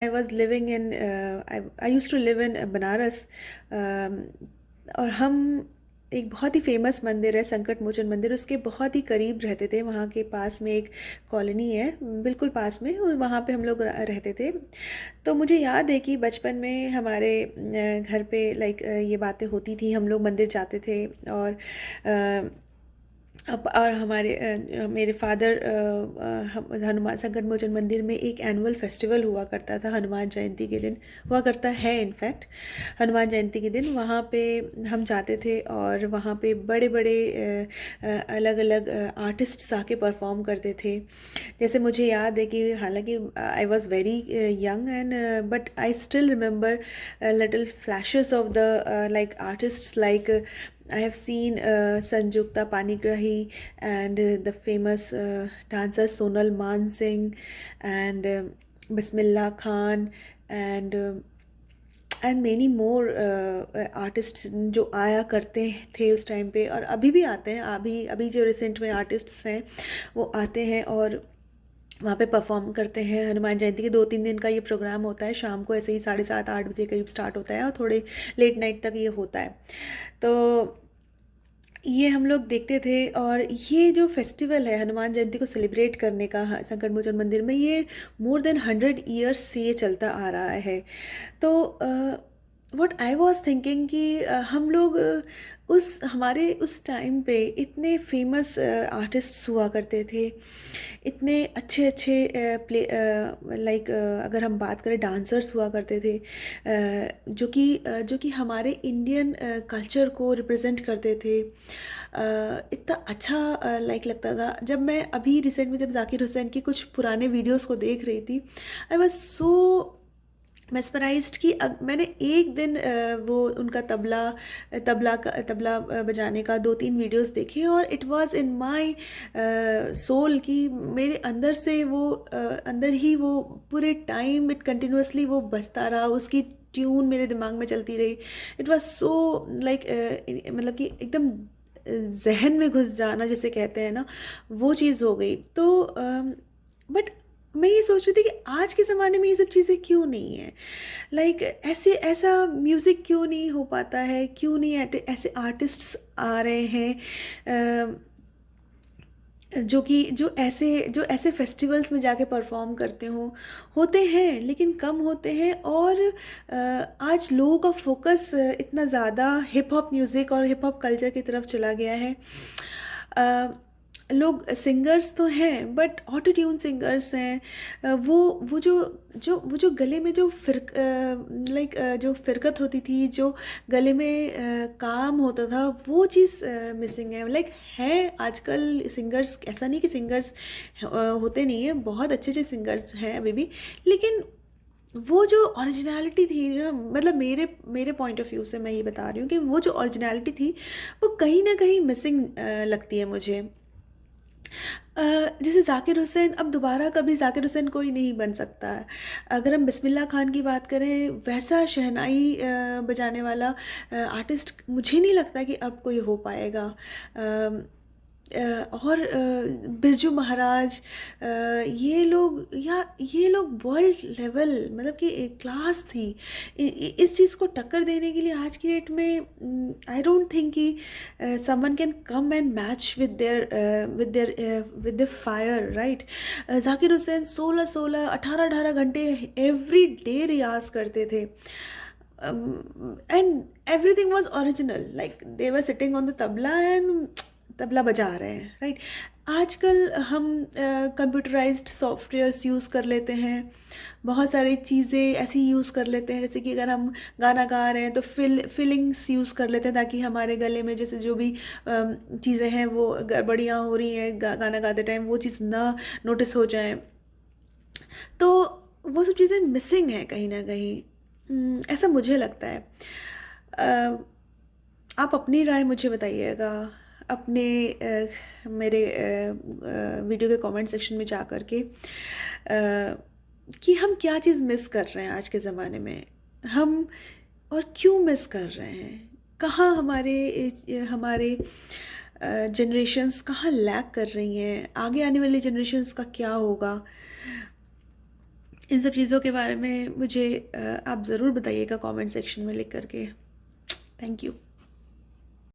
I was living in I use to live in Banaras. और हम एक बहुत ही फेमस मंदिर है संकट मोचन मंदिर, उसके बहुत ही करीब रहते थे। वहाँ के पास में एक कॉलोनी है, बिल्कुल पास में, वहाँ पे हम लोग रहते थे। तो मुझे याद है कि बचपन में हमारे घर पे लाइक ये बातें होती थी, हम लोग मंदिर जाते थे। और अब और हमारे मेरे फादर हनुमान संकट मोचन मंदिर में एक एनुअल फेस्टिवल हुआ करता था हनुमान जयंती के दिन, हुआ करता है इनफैक्ट हनुमान जयंती के दिन। वहाँ पे हम जाते थे और वहाँ पे बड़े बड़े अलग अलग आर्टिस्ट्स आके परफॉर्म करते थे। जैसे मुझे याद है कि हालांकि I was very young and but I still remember little flashes of the like artists like I have seen Sanjukta Panigrahi and the famous dancer Sonal Mansingh and Bismillah Khan and and many more artists जो आया करते थे उस time पे, और अभी भी आते हैं। अभी अभी जो रिसेंट में आर्टिस्ट्स हैं वो आते हैं और वहाँ पे परफॉर्म करते हैं। हनुमान जयंती के 2-3 दिन का ये प्रोग्राम होता है, शाम को ऐसे ही 7:30-8 बजे करीब स्टार्ट होता है और थोड़े लेट नाइट तक ये होता है। तो ये हम लोग देखते थे। और ये जो फेस्टिवल है हनुमान जयंती को सेलिब्रेट करने का संकट मोचन मंदिर में, ये मोर देन 100 ईयर्स से ये चलता आ रहा है। तो व्हाट आई वाज थिंकिंग कि हम लोग उस हमारे उस टाइम पे इतने फेमस आर्टिस्ट्स हुआ करते थे, इतने अच्छे अच्छे प्ले लाइक अगर हम बात करें डांसर्स हुआ करते थे, जो कि हमारे इंडियन कल्चर को रिप्रेजेंट करते थे। इतना अच्छा लाइक लगता था। जब मैं अभी रिसेंट में जब जाकिर हुसैन की कुछ पुराने वीडियोस को देख रही थी, आई वाज सो मेस्मराइज्ड कि मैंने एक दिन वो उनका तबला बजाने का 2-3 वीडियोस देखे और it was in my soul कि मेरे अंदर से वो अंदर ही वो पूरे टाइम इट कंटिन्यूअसली वो बजता रहा, उसकी ट्यून मेरे दिमाग में चलती रही। इट वाज सो लाइक मतलब कि एकदम जहन में घुस जाना जिसे कहते हैं ना, वो चीज़ हो गई। तो बट मैं ये सोच रही थी कि आज के ज़माने में ये सब चीज़ें क्यों नहीं है, लाइक ऐसे ऐसा म्यूज़िक क्यों नहीं हो पाता है, क्यों नहीं ऐसे आर्टिस्ट्स आ रहे हैं जो ऐसे फेस्टिवल्स में जाके परफॉर्म करते हों। होते हैं लेकिन कम होते हैं। और आज लोगों का फोकस इतना ज़्यादा हिप हॉप म्यूज़िक और हिप हॉप कल्चर की तरफ चला गया है। अ, लोग सिंगर्स तो हैं बट ऑटो ट्यून सिंगर्स हैं। वो जो गले में जो जो फिरकत होती थी, जो गले में काम होता था, वो चीज़ मिसिंग है। लाइक है आजकल सिंगर्स, ऐसा नहीं कि सिंगर्स होते नहीं हैं, बहुत अच्छे अच्छे सिंगर्स हैं अभी भी, लेकिन वो जो ओरिजिनलिटी थी ना, मतलब मेरे मेरे पॉइंट ऑफ व्यू से मैं ये बता रही हूँ कि वो जो ओरिजिनलिटी थी वो कहीं ना कहीं मिसिंग लगती है मुझे। अ, जैसे ज़ाकिर हुसैन, अब दोबारा कभी ज़ाकिर हुसैन कोई नहीं बन सकता है। अगर हम बिस्मिल्लाह खान की बात करें, वैसा शहनाई बजाने वाला आर्टिस्ट मुझे नहीं लगता कि अब कोई हो पाएगा। और बिरजू महाराज, ये लोग वर्ल्ड लेवल, मतलब कि एक क्लास थी। इस चीज़ को टक्कर देने के लिए आज की डेट में आई डोंट थिंक कि someone can come and match with their fire, right. Zakir Hussain 16-16 18-18 घंटे एवरी डे रियाज करते थे, and everything was original, like they were sitting on the tabla and tabla बजा रहे हैं, राइट। आजकल हम कंप्यूटराइज्ड सॉफ्टवेयर्स यूज़ कर लेते हैं, बहुत सारी चीज़ें ऐसी यूज़ कर लेते हैं, जैसे कि अगर हम गाना गा रहे हैं तो फिलिंग्स यूज़ कर लेते हैं ताकि हमारे गले में जैसे जो भी चीज़ें हैं वो गड़बड़ियाँ हो रही हैं गाना गाते टाइम, वो चीज़ ना नोटिस हो जाए। तो वो सब चीज़ें मिसिंग हैं कहीं ना कहीं, ऐसा मुझे लगता है। अ, आप अपनी राय मुझे बताइएगा अपने मेरे वीडियो के कमेंट सेक्शन में जा कर के, कि हम क्या चीज़ मिस कर रहे हैं आज के ज़माने में, हम और क्यों मिस कर रहे हैं, कहाँ हमारे जनरेशन्स कहाँ लैग कर रही हैं, आगे आने वाली जनरेशन्स का क्या होगा। इन सब चीज़ों के बारे में मुझे आप ज़रूर बताइएगा कमेंट सेक्शन में लिख करके। Thank you.